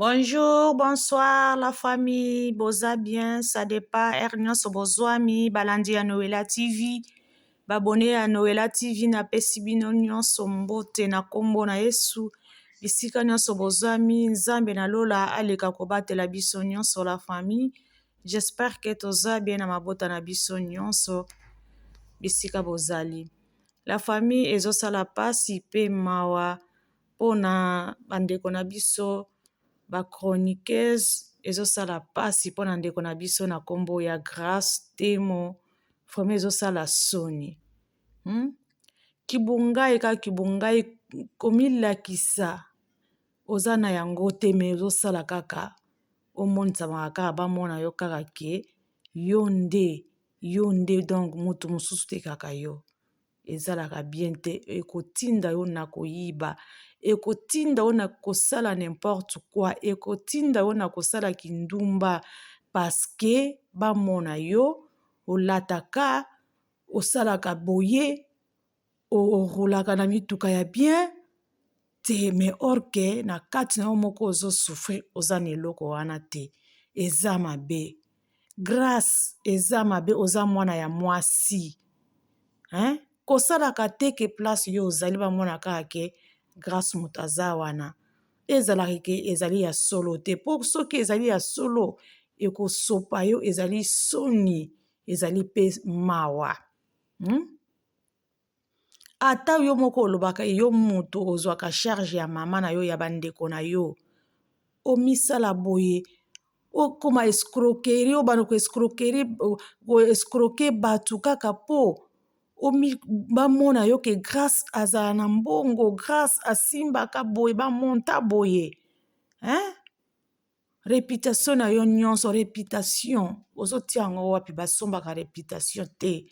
Bonjour, bonsoir la famille, boza bien, ça dépend, nyonso bozwami, balandi ya Noela TV, babone ya Noela TV na pesi bino nyonso mbote na kombo na Yesu, bisika nyonso bozwami, nzambe na lola aleka kobatela biso nyonso la famille, j'espère que toza bien na mabota na biso nyonso, bisika bozali. La famille ezosala pasi pe mawa, pona bandeko na biso, ba chroniqueuse ezosala pasi mpona ndeko na biso na kombo ya Grâce Temo, vraiment ezosala soni. Kibungai ka kibungai komilakisa oza na yango te me ezosala kaka omonisa kaka bamona yo kaka ke yo nde donc mutu mosusu te kaka yo. Ezalaka bien te, ekotinda yo na koyiba, ekotinda yo na kosala n'importe quoi, ekotinda yo na kosala kindumba, paske bamona yo olataka, osalaka boye, orolaka na mituka ya bien te, me orke na kati na yo moko ozosouffrir, oza na eloko wana te, eza mabe. Grâce eza mabe, oza mwana ya mwasi, kosalaka te ke place yo ozali bamona kaka ke Grâce moto aza wana, ezalaka ke ezali ya solo te, po soki ezali ya solo ekosopa yo, ezali soni, ezali pe mawa. Ata yo moko olobaka yo moto ozwaka charge ya mama na yo ya bandeko na yo, omisala boye, okoma escroquerie, obanda escroquer batu kaka po bamona yo ke Grâce azala na mbongo, Grâce asimbaka boye, bamonta boye. Réputation na yo nyonso, réputation ozotia yango wapi? Basombaka réputation te,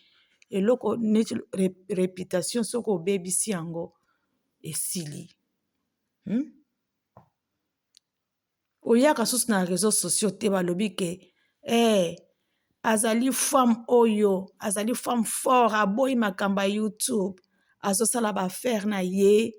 eloko neti réputation soki obebisi yango esili. Oyaka susu na réseaux sociaux te balobi ke azali femme oyo, azali femme fort, aboyi makambo ya YouTube, azosala baaffaire na ye.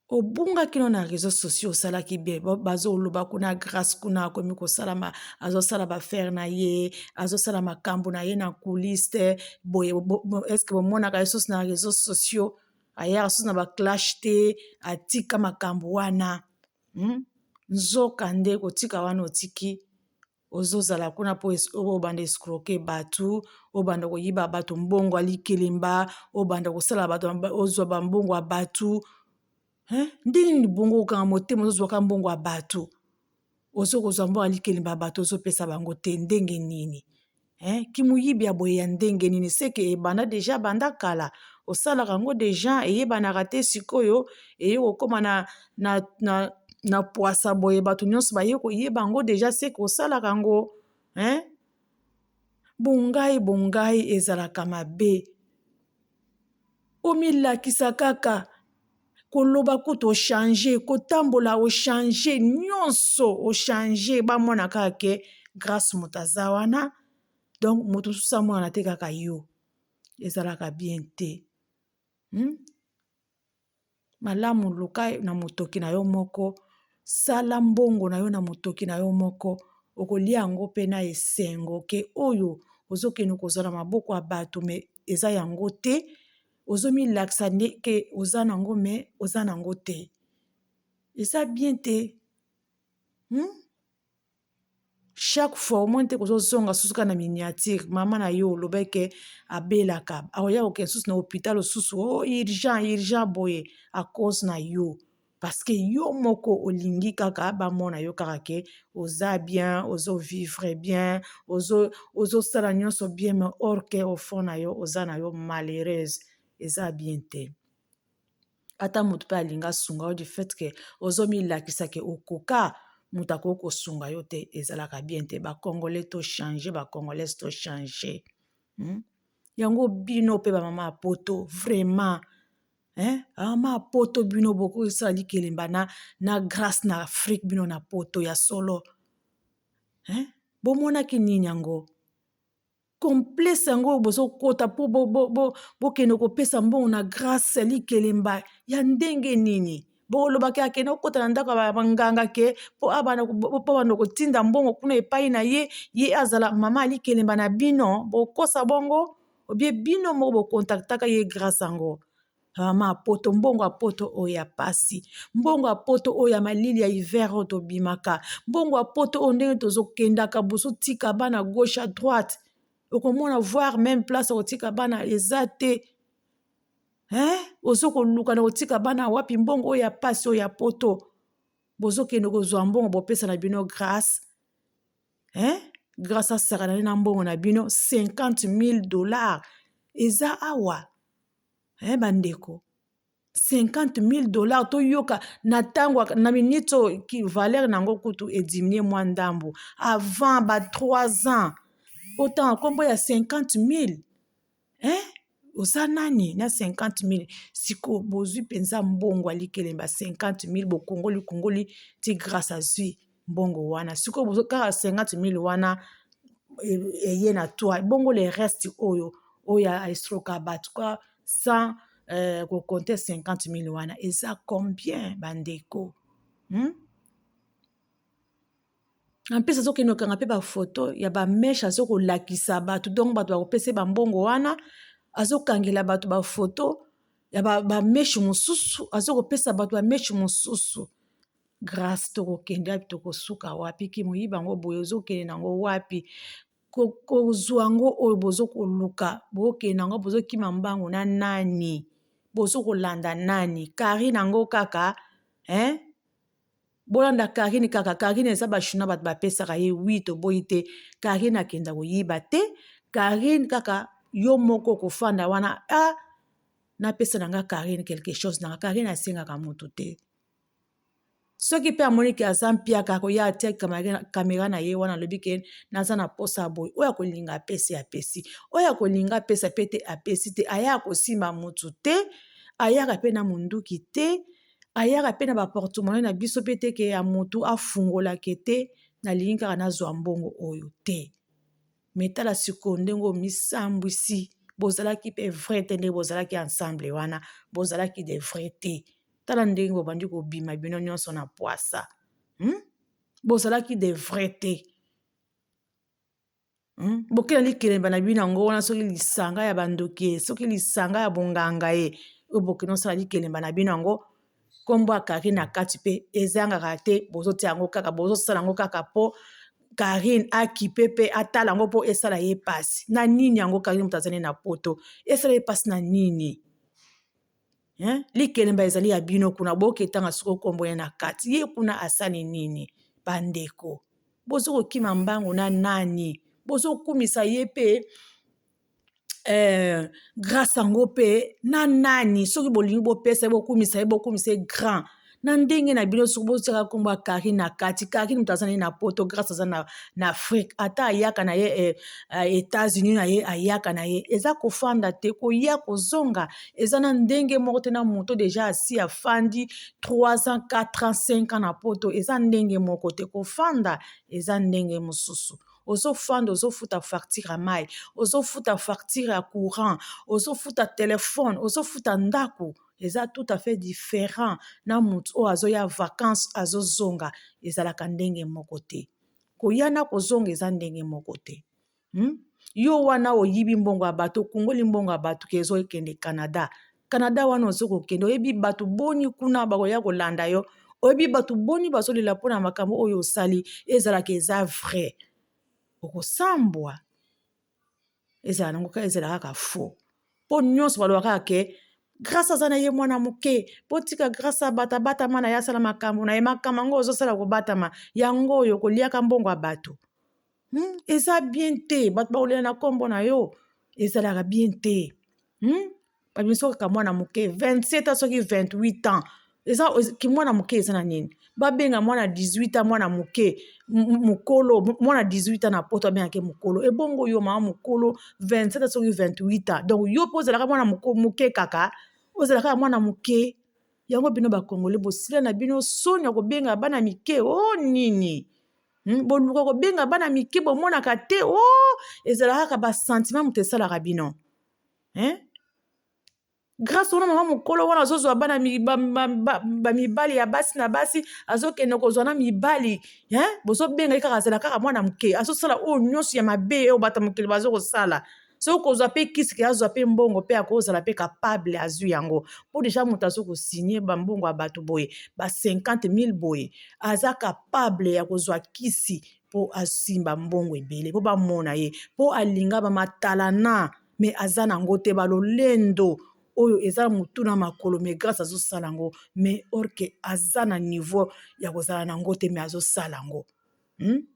Obungaki no na réseaux sociaux osalaki bien, bazoloba kuna Grâce kuna akomi kosala azosala baaffaire na ye, azosala makambo na ye na coulisse boye, eske bomonaka ye susu na réseaux sociaux, ayaka susu na baclash te, atika makambo wana. Nzoka nde kotika wana otiki, ozozala kuna po obanda escroquer batu, obanda koyiba batu mbongo alikelemba, obanda kosala batu, ozwa bambongo ya batu. Ndenge nini bongo okanga motema ozozwaka mbongo ya batu, ozokozwa mbongo alikelemba batu ozopesa bango te, ndenge nini? Kimuyibi ya boye ya ndenge nini? Seke ebanda deja banda kala, osalaka yango deja eyebanaka te, sikoyo eye kokoma na poasa boye, batu nyonso baye koyeba yango deja seke osalaka yango. Bongai ezalaka mabe, omilakisa kaka koloba kutu ochange, kotambola ochange, nyonso ochange, bamona kaka ke Grâce moto aza wana, donc moto susu amona te kaka yo, ezalaka bien te. Malamu luka na motoki na yo moko, sala mbongo na yo na motoki na yo moko, okolia yango pe na esengo ke oyo ozokende kozwa na maboko ya bato, me eza yango te, ozomilakisa ke oza nango me oza nango te, eza bien te. Chaque fois omoni te kozozonga susu ka na miniature, mama na yo olobeke abelaka, akoya kokende susu na hôpital osusu, urgent boye, à cause na yo, parce que yo moko olingi kaka bamona yo kaka ke oza bien, ozovivre bien, ozosala nyonso bien, mais or ke au fond na yo oza na yo malheureuse, eza bien te. Ata moto pe alinga sunga yo du fait ke ozomilakisa ke okoka, moto akoki kosunga yo te, ezalaka bien te. Bakongolais to change, bakongolais to change. Yango bino pe bamama ya poto, vraiment, bamama ya poto bino boko esala likelemba na Grâce na Afrique, bino na poto ya solo. Bomonaki nini yango? Complexe yango bozokota po bokende kopesa mbongo na Grâce likelemba ya ndenge nini? boloba ke akende okota na ndako ya banganga ke po bana kotinda mbongo kuna epai na ye azala mama alikelemba na bino bokosa bongo obie bino moko bokontaktaka ye grâce yango mama apoto mbongo apoto oyo ya pasi mbongo apoto oyo ya malili ya hiver oyo tobimaka mbongo apoto oyo ndenge tozokendaka bozotika bana gauche à droite okomona voir même place okotika bana eza te ozokoluka na kotika bana wapi mbongo oyo ya pasi oyo ya poto bozokende kozwa mbongo bopesa na bino grâce grâce asakana na mbongo na bino $50,000 eza awa bandeko $50,000 toyoka na tango na minito ki valeur nango kutu ediminye mwa ndambo avant 3 ans autant kombo ya 50,000 oza nani na 50,000 siko bozwi penza mbongo alikelemba 50,000 bokongoli ti grâce azwi mbongo wana siko kaka 50,000 wana eye na toi bongo le reste oyo aestroka bato kwa sans kokonte 50,000 wana eza combien bandeko ampesi azokende okanga mpe bafoto ya bameshe azokolakisa bato donc bato bakopesa bambongo wana azokangela bato bafoto ya bameshe mosusu azokopesa bato bameshe mosusu grâce tokokende wapi tokosuka wapi ki moyiba yango boye ozokende nango wapi kozwa yango oyo bozokoluka bokende nango bozokima mbango na nani bozokolanda nani Karine yango kaka bolanda Karine kaka Karine eza bashuna bato bapesaka ye 8 oboyi te Karine akenda koyiba te Karine kaka yo moko kofanda wana napesa nanga Karine quelque chose nanga Karine asengaka moto te soki mpe amoniki aza mpiaka koya atia kamera na ye wana alobi ke naza na posa boye oyo akolinga apesi apesi oyo akolinga apesa mpe te apesi te ayaka kosimba motu te ayaka mpe na munduki te ayaka mpe na baportemone na biso mpe te ke ya motu afungolake te nalingi kaka nazwa mbongo oyo te metala sikoyo ndenge omisambwisi bozalaki mpe vrai te ndenge bozalaki ensemble wana bozalaki de vrai te tala ndenge bobandi kobima bino nyonso na poasa bozalaki de vrai te bokenda likelemba na bino yango wana soki lisanga ya bandoki ye soki lisanga ya bonganga ye oyo bokende osala likelemba na bino yango kombo ya Karine na kati mpe ezangaka te bozotia yango kaka bozosala yango kaka mpo Karine akipe mpe atala yango mpo esala ye pasi na nini yango Karine moto azali na poto esala ye pasi na nini likelemba ezali ya bino kuna boketanga soko kombo ye na kati ye kuna asali nini bandeko bozokokima mbango na nani bozokumisa ye mpe grâce yango mpe na nani soki bolingi bopesa ye bokumisa ye grand na ndenge na bino soki botiaka kombo ya Karine na kati Karine moto aza na poto grâce aza na Afrique ata ayaka na ye États-Unis na ye ayaka na ye eza kofanda te koya kozonga eza na ndenge moko te na moto deja asi afandi 3 ans 4 ans 5 ans na poto eza ndenge moko te kofanda eza ndenge mosusu ozofanda ozofuta facture ya mai ozofuta facture ya courant ozofuta telefone ozofuta ndako eza tout à fait différent na motu oyo azoya vacances azozonga ezalaka ndenge moko te koya na kozonga eza ndenge moko te yo wana oyibi mbongo ya bato okungoli mbongo ya bato ke ezokende Canada wana ozokokende oyebi bato boni kuna bakoya kolanda yo oyebi bato boni bazolela mpona makambo oyo osali ezalaka eza vrai okosambwa ezala nango kaka ezala kaka faux mpo nyonso balobaka ke grâce aza na ye mwana moke mpo tika grâce abatabama na ye asala makambo na ye makambo yango ozosala kobatama yango oyo koliaka mbongo ya bato eza bien te bato bakolela na nkombo na yo ezalaka bien te babimiso kaka mwana moke 27 ans soki 28 ans mwana moke eza na nini babenga mwana 18 ans mwana moke mokolo mwana 18 ans na poto abengake mokolo ebongo yo mama mokolo 27 ans soki 28 ans donc yo mpo ozalaka mwana moke kaka ozalaka mwana moke yango bino bakongole bosila na bino soni ya kobenga bana mike nini boluka kobenga bana mike bomonaka te ezalaka kaka basentiment moto esalaka bino grâce wana mama mokolo wana azozwa bana bamibali ya basi na basi azokende kozwa na mibali bozobenga ye kaka azala kaka mwana moke azosala oyo nyonso ya mabe oyo bato mokili bazokosala soki kozwa mpe kisi ke azwa mpe mbongo mpe akozala mpe capable azwi yango mpo deja moto azokosigne bambongo ya bato boye 50,000 boye aza capable ya kozwa kisi mpo asimba mbongo ebele mpo bamona ye mpo alinga bamatalana me aza nango te balolendo oyo eza mutu na makolo me grâce azosala yango me orke aza na niveau ya kozala nango te me azosala yango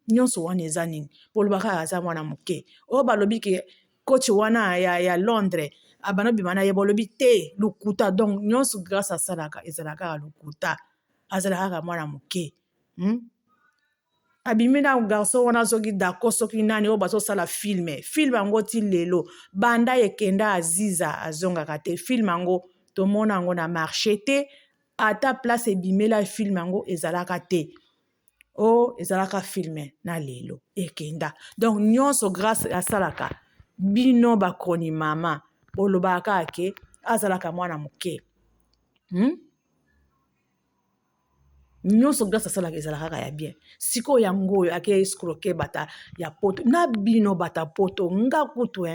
nyonso wana eza nini mpo lobaka aza mwana moke oyo balobi ke coach wana ya Londres abana bima na ye bolobi te lukuta donc nyonso grâce asalaka ezalaka kaka lukuta azalaka kaka mwana moke abimi na garçon wana soki dako soki nani oyo bazosala filme yango ti lelo banda ekenda aziza azongaka te filme yango tomona yango na marché te ata place ebimela filme yango ezalaka te ezalaka filme na lelo ekenda donc nyonso grâce asalaka bino bakoni mama bolobaka ake azalaka mwana moke nyonso grâce asalaka ezalaka kaka ya bien sikoyo yango oyo ake escroke bata ya poto na bino bata poto nga kutu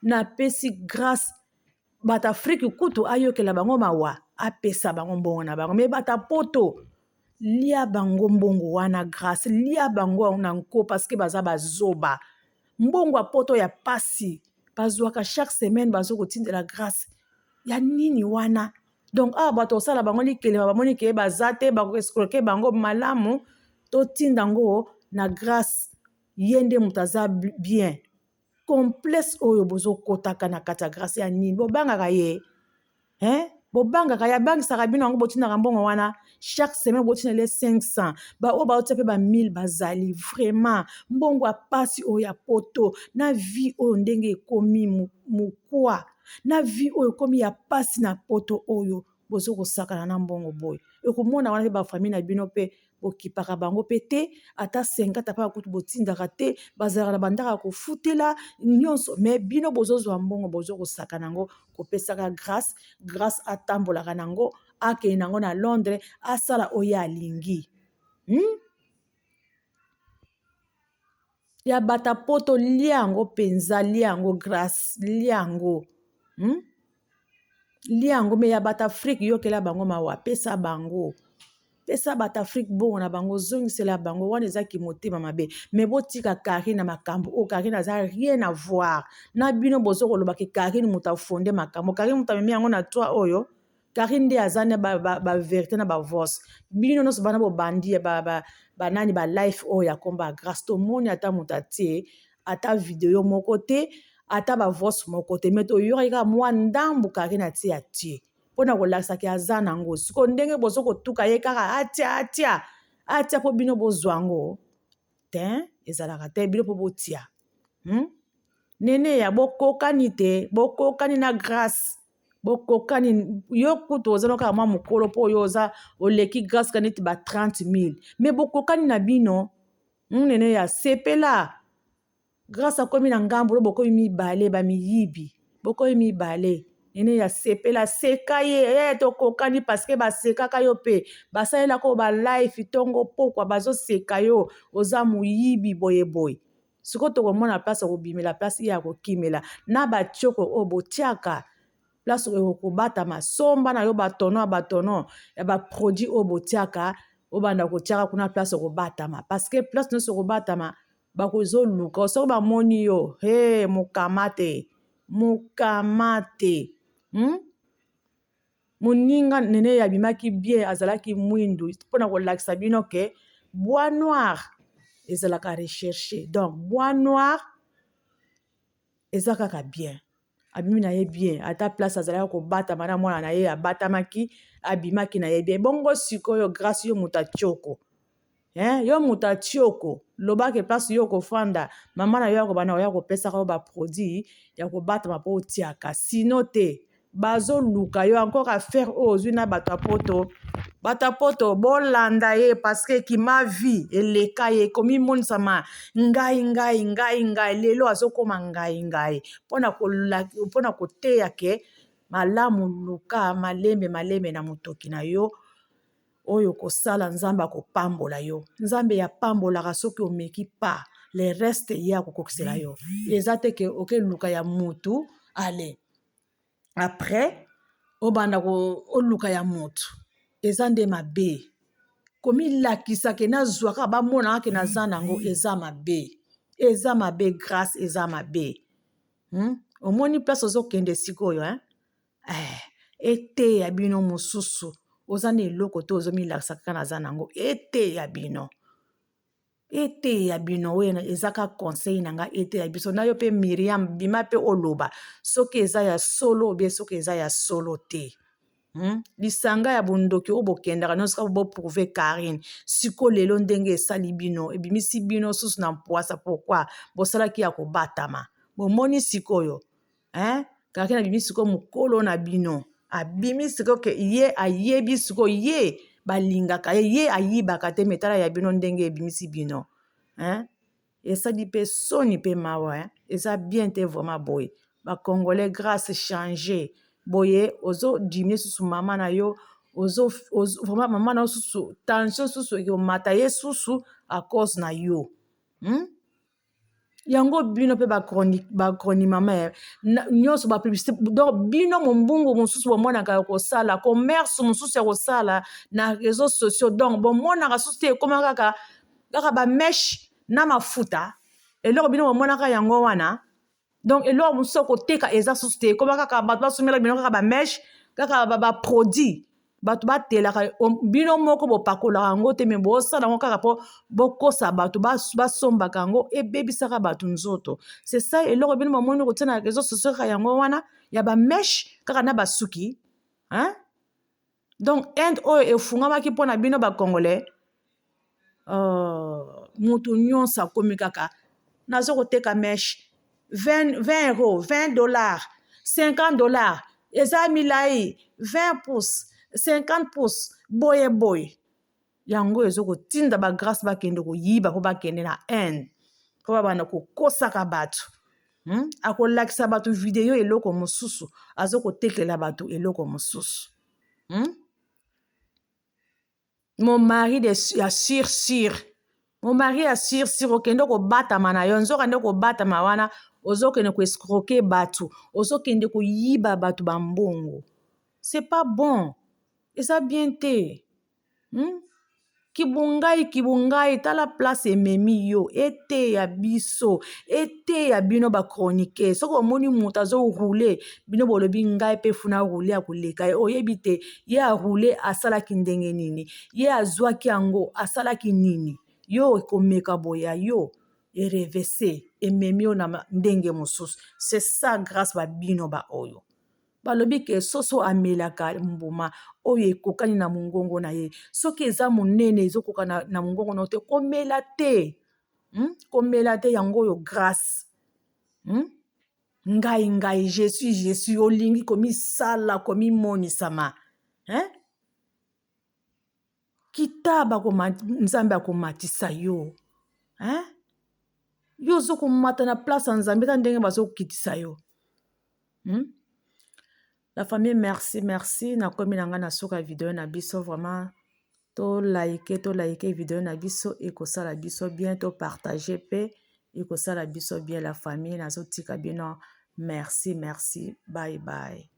napesi grâce bata Afrique kutu ayokela bango mawa apesa bango mbongo na bango me bata poto lia bango mbongo wana grâce lia bango na nko parce que baza bazoba mbongo ya poto ya pasi bazwaka chaque semaine bazokotindela grâce ya nini wana donc bato osala bango likelema bamoni ke baza te bakoescroke bango malamu totinda ngo na grâce ye nde moto aza bien complexe oyo bozokotaka na kati ya grâce ya nini bobangaka ye bobangaka ye abangisaka bino yango botindaka mbongo wana chaque semaine botindele 500 oyo baotia mpe 1000 bazali vraiment mbongo ya pasi oyo ya poto na vie oyo ndenge ekomi mokwa na vie oyo ekomi ya pasi na poto oyo bozokosakana na mbongo boye ekomona wana mpe bafamille na bino mpe bokipaka bango mpe te ata 50 mpa kutu botindaka te bazalaka na bandaka kofutela nyonso me bino bozozwa mbongo bozokosaka nango kopesaka grâce atambolaka nango akende nango na Londres asala oyo alingi ya bata poto lia yango penza lia yango grâce lia yango lia yango me ya bata Afrique yokela bango mawa pesa bango pesa bata Afrique bongo na bango zongisela bango wana ezaki motema mabe me botika Karine na makambo o Karine aza rien à voir na bino bozokoloba ke Karine moto afonde makambo Karine moto amemi yango na toi oyo Karine nde aza na vérité na voice bino nyonso bana bobandi banani life oyo akomba grâce tomoni ata moto atie ata video moko te ata voice moko te me toyoki kaka mwa ndambu Karine atie mpona kolakisaki aza nango siko ndenge bozokotuka ye kaka atia mpo bino bozwa yango te ezalaka te bino mpo botia nene ya bokokani te bokokani na grâce bokokani yo kutu oza kaka mwa mokolo mpo oyo oza oleki grâce ka neti 30,000 me bokokani na bino nene ya sepela grâce akomi na ngambu lo bokomi mibale bamiyibi bokomi mibale nene ya sepela seka ye tokokani parce basekaka yo mpe basalelaka oyo life tongo pokwa bazoseka yo oza moyibi boyeboye sikoyo tokomona place akobimela place ye akokimela na batioko oyo botiaka place oyo kobatama somba na yo batono ya baproduit oyo botiaka obanda kotiaka kuna place okobatama parce que place nyonso okobatama bakozoluka soki bamoni yo mokamate moninga nene yabimaki bien azalaki mwindu mpona kolakisa bino ke bois noir ezalaka recherche donc bois noir eza kaka bien abimi na ye bien ata place azalaki kobatama na mwana na ye abatamaki abimaki na ye bien bongo sikoyo grâce yo moto atioko yo moto atioko lobake place yo kofanda mama na yo akobana oya kopesaka yo baproduit ya kobatama mpo otiaka sino te bazoluka yo encore affaire oyo ozwi na bato poto bolanda ye parce que kima vie eleka ye komimonisama ngai lelo azokoma ngai mpona koteya ke malamu luka malembe na motoki na yo oyo kosala nzambe akopambola yo nzambe ya pambolaka soki omeki pa le reste ye akokokisela yo eza te ke okeluka ya mutu ale après obanda oluka ya mutu eza nde mabe komilakisa ke nazwaka bamonaka ke naza nango eza mabe grâce eza mabe omoni place ozokende sikoyo ete ya bino mosusu oza na eloko te ozomilakisa kaka naza nango ete ya bino oyo ezaka conseil na nga ete ya biso na yo mpe Miriam bima mpe oloba soki eza ya solo obie soki eza ya solo te lisanga ya bondoki oyo bokendaka nyonso boprouve Karine siko lelo ndenge esali bino ebimisi bino susu na mpwasa pourkui bosalaki ya kobatama bomoni sikoyo Karine abimi sikoyo mokolo na bino abimi sikoyo ke ye ayebi sikoyo ye balingaka ye ayibaka te metala ya bino ndenge ebimisi bino esali mpe soni mpe mawa eza bien te vraiment boye bakongolais grâce changer boye ozodimie susu mama na yo vraiment mama na yo susu tension susu ekomata ye susu à cause na yo yango bino mpe bakroni mama nyonso bapublicité donc bino mombungu mosusu bomonaka ya kosala commerce mosusu ya kosala na réseaux sociaux donc bomonaka susu te ekoma kaka bameshe na mafuta eloko bino bomonaka yango wana donc eloko mosusu koteka eza susu te ekoma kaka bato basomela bino kaka bameshe kaka baproduit bato batelaka bino moko bopakolaka yango te me bosala yango kaka mpo bokosa bato basombaka yango ebebisaka bato nzoto c'est ça eloko bino bomoni kotia na réseau sociaux kaka yango wana ya bameshe kaka na basuki donc inde oyo efungamaki mpo na bino bakongolais mutu nyonso akomi kaka nazo koteka meshe 20 euros, 20 dollars, 50 dollars, eza milai 20 pouces, 50 pouces, boye. Yango ezo kotinda ba grâce bakende koyiba po bakende na haine. Po babana kokosaka bato. Akolakisa bato video eloko mosusu, azo kotekela bato eloko mosusu. Mon mari assure. Mon mari assure okende ko batama na yo nzokande ko batama wana ozokende ko escroquer batu ozokende ko yiba batu bambongo c'est pas bon et ça bien te kibungai tala place ememi yo ete ya biso ete ya bino ba chronique soko omoni muta zo rouler bino bolobi ngai pe funa rouler akoleka oyebi te ye a rouler asala ki ndenge nini ye azwaki yango asala ki nini yo komeka boya yo erevese ememi yo na ndenge mosusu c'est ça grâce ba bino ba oyo balobi ke soso amelaka mbuma oyo ekokani na mongongo na ye soki eza monene ezokoka na mongongo na te komela te yango oyo grâce ngai je suis olingi komisala komimonisama kitaba nzambe akomatisa yo yo ozokomata na place ya nzambe ta ndenge bazokitisa yo La famille, merci. Nakomi nanga na soka video na biso vraiment to like video na biso ekosala biso bien to partager pe ekosala biso bien la famille nazotika bino merci bye.